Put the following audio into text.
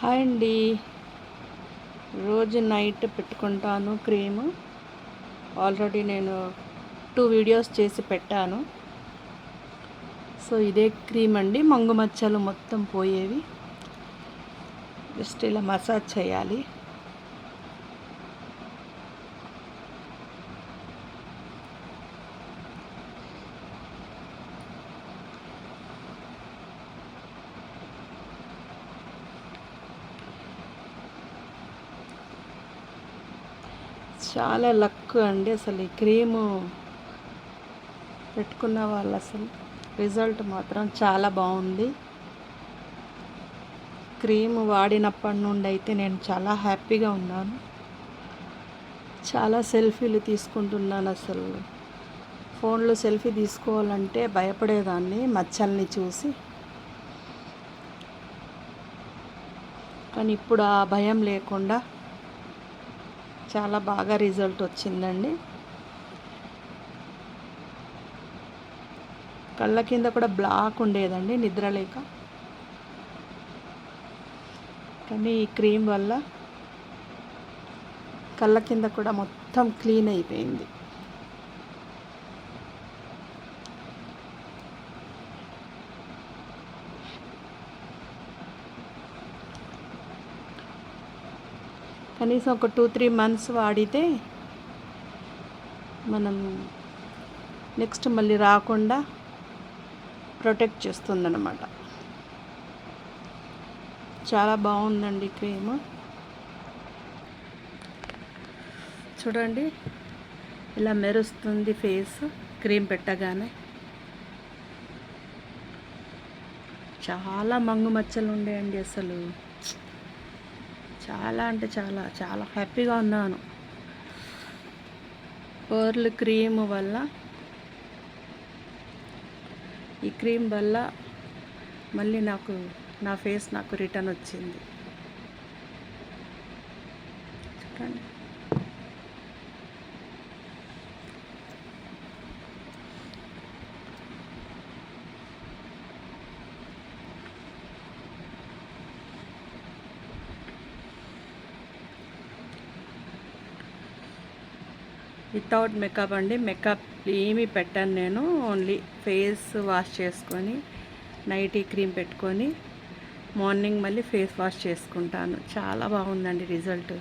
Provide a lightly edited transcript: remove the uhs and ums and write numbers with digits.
Hi అండి. రోజు night పెట్టుకుంటాను క్రీమ్. ఆల్రెడీ నేను 2 వీడియోస్ చేసి పెట్టాను. సో ఇదే క్రీమ్ అండి, మంగు మచ్చలు మొత్తం పోయేవి. జస్ట్ ఇలా మసాజ్ చేయాలి. చాలా లక్ అండి అసలు ఈ క్రీము పెట్టుకున్న వాళ్ళు. అసలు రిజల్ట్ మాత్రం చాలా బాగుంది. క్రీమ్ వాడినప్పటి నుండి అయితే నేను చాలా హ్యాపీగా ఉన్నాను. చాలా సెల్ఫీలు తీసుకుంటున్నాను. అసలు ఫోన్లో సెల్ఫీ తీసుకోవాలంటే భయపడేదాన్ని మచ్చల్ని చూసి. కానీ ఇప్పుడు ఆ భయం లేకుండా చాలా బాగా రిజల్ట్ వచ్చిందండి. కళ్ళ కింద కూడా బ్లాక్ ఉండేదండి నిద్ర లేక. కానీ ఈ క్రీమ్ వల్ల కళ్ళ కింద కూడా మొత్తం క్లీన్ అయిపోయింది. కనీసం ఒక 2-3 మంత్స్ వాడితే మనం నెక్స్ట్ మళ్ళీ రాకుండా ప్రొటెక్ట్ చేస్తుందన్నమాట. చాలా బాగుందండి క్రీమ్. చూడండి ఇలా మెరుస్తుంది ఫేస్ క్రీమ్ పెట్టగానే. చాలా మంగు మచ్చలు ఉండేయండి. అసలు చాలా అంటే చాలా చాలా హ్యాపీగా ఉన్నాను. పర్ల్ క్రీమ్ వల్ల, ఈ క్రీమ్ వల్ల మళ్ళీ నా ఫేస్ నాకు రిటర్న్ వచ్చింది. చూడండి. వితౌట్ మేకప్ అండి. మేకప్ ఏమీ పెట్టాను నేను. ఓన్లీ ఫేస్ వాష్ చేసుకొని నైట్ ఈ క్రీమ్ పెట్టుకొని మార్నింగ్ మళ్ళీ ఫేస్ వాష్ చేసుకుంటాను. చాలా బాగుందండి రిజల్ట్.